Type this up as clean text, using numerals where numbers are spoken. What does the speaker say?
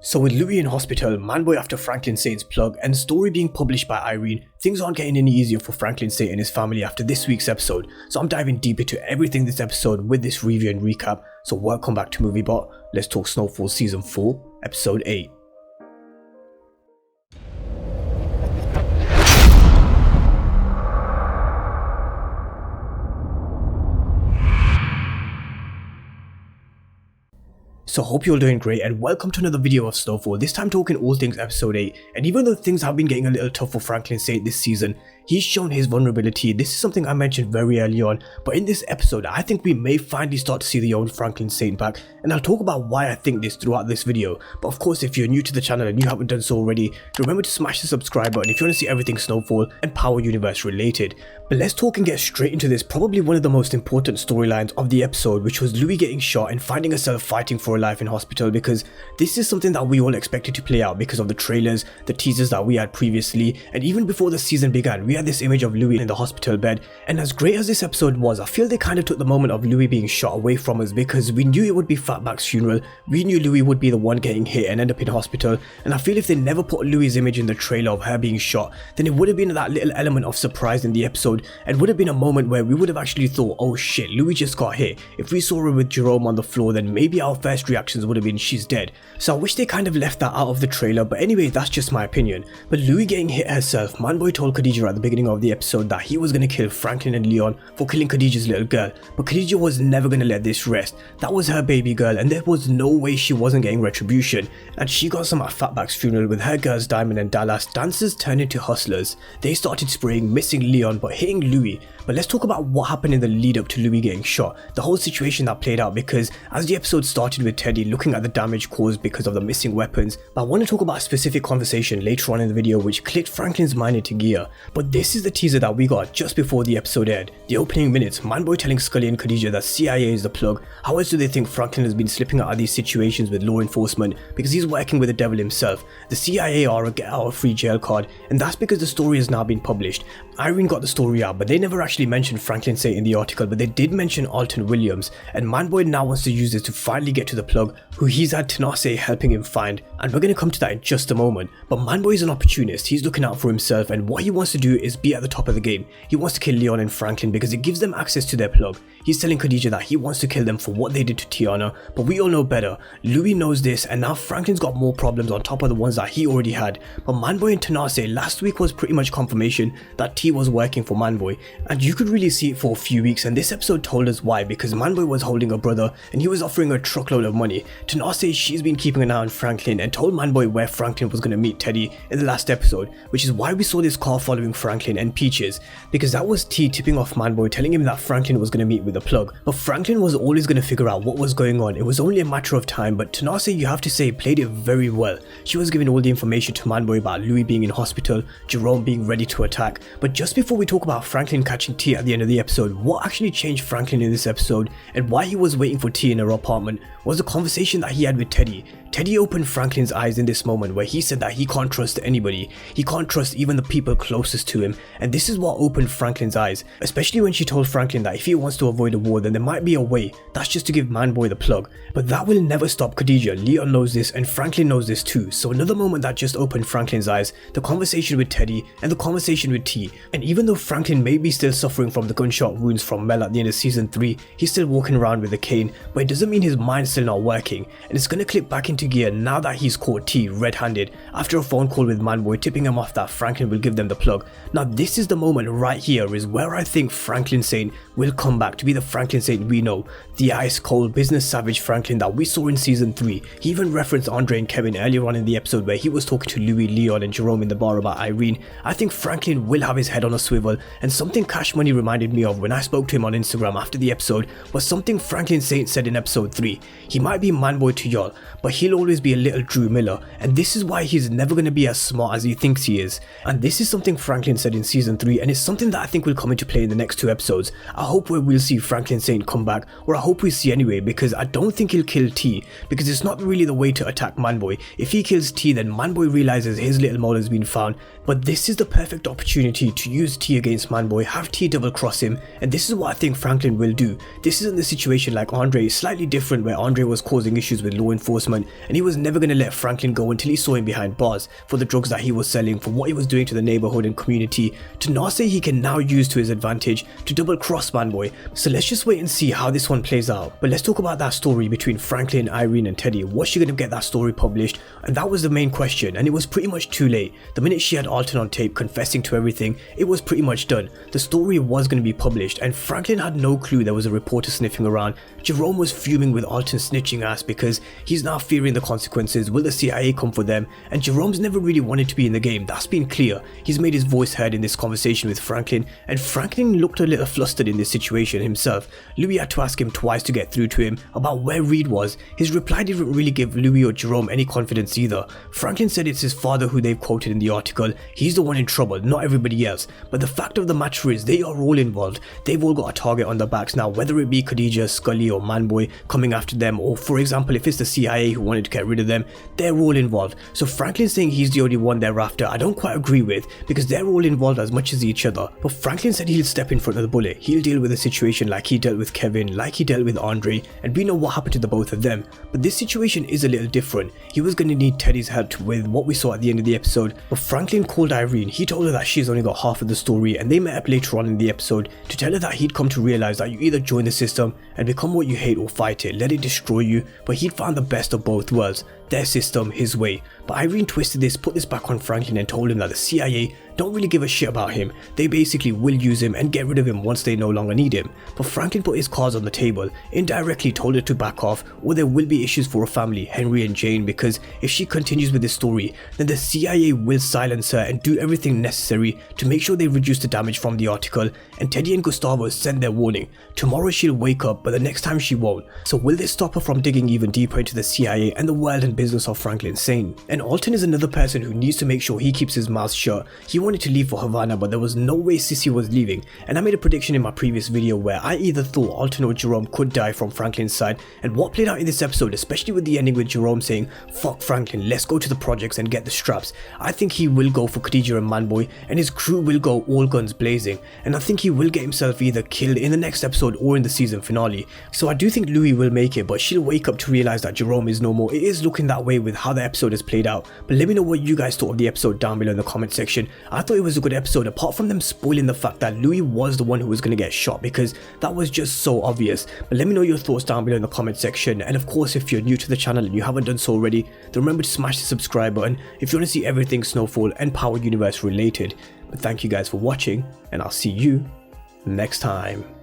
So with Louie in hospital, Manboy after Franklin Saint's plug, and story being published by Irene, things aren't getting any easier for Franklin Saint and his family after this week's episode. So I'm diving deep into everything this episode with this review and recap. So welcome back to MovieBot. Let's talk Snowfall Season 4, Episode 8. So hope you're all doing great and welcome to another video of Snowfall, this time talking all things episode 8. And even though things have been getting a little tough for Franklin Saint this season, he's shown his vulnerability. This is something I mentioned very early on, but in this episode I think we may finally start to see the old Franklin Saint back, and I'll talk about why I think this throughout this video. But of course, if you're new to the channel and you haven't done so already, remember to smash the subscribe button if you want to see everything Snowfall and Power Universe related. But let's talk and get straight into this, probably one of the most important storylines of the episode, which was Louie getting shot and finding herself fighting for her life in hospital, because this is something that we all expected to play out because of the trailers, the teasers that we had previously, and even before the season began we had this image of Louie in the hospital bed. And as great as this episode was, I feel they kind of took the moment of Louie being shot away from us, because we knew it would be Fatback's funeral, we knew Louie would be the one getting hit and end up in hospital, and I feel if they never put Louie's image in the trailer of her being shot, then it would have been that little element of surprise in the episode, and would have been a moment where we would have actually thought, oh shit, Louie just got hit. If we saw her with Jerome on the floor, then maybe our first reactions would have been she's dead. So I wish they kind of left that out of the trailer, but anyway, that's just my opinion. But Louie getting hit herself, Manboy told Khadija at the beginning of the episode that he was going to kill Franklin and Leon for killing Khadija's little girl, but Khadija was never going to let this rest. That was her baby girl and there was no way she wasn't getting retribution, and she got some at Fatback's funeral with her girls Diamond and Dallas. Dancers turned into hustlers. They started spraying, missing Leon but hitting Louie. But let's talk about what happened in the lead up to Louie getting shot, the whole situation that played out, because as the episode started with Teddy looking at the damage caused because of the missing weapons, but I want to talk about a specific conversation later on in the video which clicked Franklin's mind into gear. But this is the teaser that we got just before the episode aired. The opening minutes, Manboy telling Scully and Khadija that CIA is the plug. How else do they think Franklin has been slipping out of these situations with law enforcement? Because he's working with the devil himself. The CIA are a get out of free jail card, and that's because the story has now been published. Irene got the story out, but they never actually mentioned Franklin Saint in the article, but they did mention Alton Williams, and Manboy now wants to use this to finally get to the plug, who he's had Tanase helping him find, and we're going to come to that in just a moment. But Manboy is an opportunist. He's looking out for himself, and what he wants to do is be at the top of the game. He wants to kill Leon and Franklin because it gives them access to their plug. He's telling Khadija that he wants to kill them for what they did to Tiana, but we all know better. Louie knows this, and now Franklin's got more problems on top of the ones that he already had. But Manboy and Tanase last week was pretty much confirmation that T was working for Manboy, and you could really see it for a few weeks, and this episode told us why, because Manboy was holding her brother and he was offering her a truckload of money. Tanase, she's been keeping an eye on Franklin and told Manboy where Franklin was going to meet Teddy in the last episode, which is why we saw this car following Franklin and Peaches, because that was T tipping off Manboy, telling him that Franklin was going to meet with the plug. But Franklin was always going to figure out what was going on. It was only a matter of time, but Tanase, you have to say, played it very well. She was giving all the information to Manboy about Louie being in hospital, Jerome being ready to attack. But just before we talk about Franklin catching T at the end of the episode, what actually changed Franklin in this episode and why he was waiting for T in her apartment was the conversation that he had with Teddy. Teddy opened Franklin's eyes in this moment where he said that he can't trust anybody. He can't trust even the people closest to him, and this is what opened Franklin's eyes, especially when she told Franklin that if he wants to avoid a war, then there might be a way. That's just to give Manboy the plug. But that will never stop Khadija. Leon knows this and Franklin knows this too. So another moment that just opened Franklin's eyes, the conversation with Teddy and the conversation with T. And even though Franklin may be still suffering from the gunshot wounds from Mel at the end of season 3, he's still walking around with a cane, but it doesn't mean his mind's still not working, and it's gonna click back into gear now that he's caught T red-handed after a phone call with Manboy tipping him off that Franklin will give them the plug. Now this is the moment right here is where I think Franklin Saint will come back to be the Franklin Saint we know, the ice cold business savage Franklin that we saw in season 3. He even referenced Andre and Kevin earlier on in the episode where he was talking to Louie, Leon and Jerome in the bar about Irene. I think Franklin will have his head on a swivel, and something Cash Money reminded me of when I spoke to him on Instagram after the episode was something Franklin Saint said in episode 3. He might be Manboy to y'all, but he'll always be a little Drew Miller, and this is why he's never going to be as smart as he thinks he is. And this is something Franklin said in season 3, and it's something that I think will come into play in the next 2 episodes. I hope we'll see Franklin Saint come back, or I hope we see anyway, because I don't think he'll kill T, because it's not really the way to attack Manboy. If he kills T, then Manboy realizes his little mole has been found, but this is the perfect opportunity to use T against Manboy, have T double cross him, and this is what I think Franklin will do. This isn't the situation like Andre, it's slightly different where Andre was causing issues with law enforcement and he was never going to let Franklin go until he saw him behind bars for the drugs that he was selling, for what he was doing to the neighborhood and community, to Nase he can now use to his advantage to double cross Manboy. So let's just wait and see how this one plays out. But let's talk about that story between Franklin, Irene and Teddy. Was she going to get that story published? And that was the main question, and it was pretty much too late. The minute she had Alton on tape confessing to everything, it was pretty much done. The story was going to be published, and Franklin had no clue there was a reporter sniffing around. Jerome was fuming with Alton's snitching ass because he's now fearing the consequences. Will the CIA come for them? And Jerome's never really wanted to be in the game, that's been clear. He's made his voice heard in this conversation with Franklin, and Franklin looked a little flustered in this situation himself. Louie had to ask him twice to get through to him about where Reed was. His reply didn't really give Louie or Jerome any confidence either. Franklin said it's his father who they've quoted in the article. He's the one in trouble, not everybody else. But the fact of the matter is they are all involved. They've all got a target on their backs now, whether it be Khadija, Scully or Manboy coming after them, or for example if it's the CIA who wanted to get rid of them, they're all involved. So Franklin saying he's the only one they're after, I don't quite agree with, because they're all involved as much as each other. But Franklin said he'll step in front of the bullet. He'll deal with the situation like he dealt with Kevin, like he dealt with Andre, and we know what happened to the both of them. But this situation is a little different. He was going to need Teddy's help with what we saw at the end of the episode, but Franklin called Irene. He told her that she's only got half of the story, and they met up later on in the episode to tell her that he'd come to realize that you either join the system and become what you hate or fight it, let it destroy you, but he'd found the best of both worlds, their system, his way. But Irene twisted this, put this back on Franklin and told him that the CIA don't really give a shit about him. They basically will use him and get rid of him once they no longer need him. But Franklin put his cards on the table, indirectly told her to back off or there will be issues for her family, Henry and Jane, because if she continues with this story, then the CIA will silence her and do everything necessary to make sure they reduce the damage from the article. And Teddy and Gustavo send their warning. Tomorrow she'll wake up, but the next time she won't. So will this stop her from digging even deeper into the CIA and the world and business of Franklin Sane? And Alton is another person who needs to make sure he keeps his mouth shut. He wanted to leave for Havana, but there was no way Sissy was leaving, and I made a prediction in my previous video where I either thought Alton or Jerome could die from Franklin's side, and what played out in this episode, especially with the ending with Jerome saying fuck Franklin, let's go to the projects and get the straps. I think he will go for Khadija and Manboy, and his crew will go all guns blazing, and I think he will get himself either killed in the next episode or in the season finale. So I do think Louie will make it, but she'll wake up to realize that Jerome is no more. It is looking that way with how the episode has played out. But let me know what you guys thought of the episode down below in the comment section. I thought it was a good episode, apart from them spoiling the fact that Louie was the one who was going to get shot, because that was just so obvious. But let me know your thoughts down below in the comment section, and of course if you're new to the channel and you haven't done so already, then remember to smash the subscribe button if you want to see everything Snowfall and Power Universe related. But thank you guys for watching, and I'll see you next time.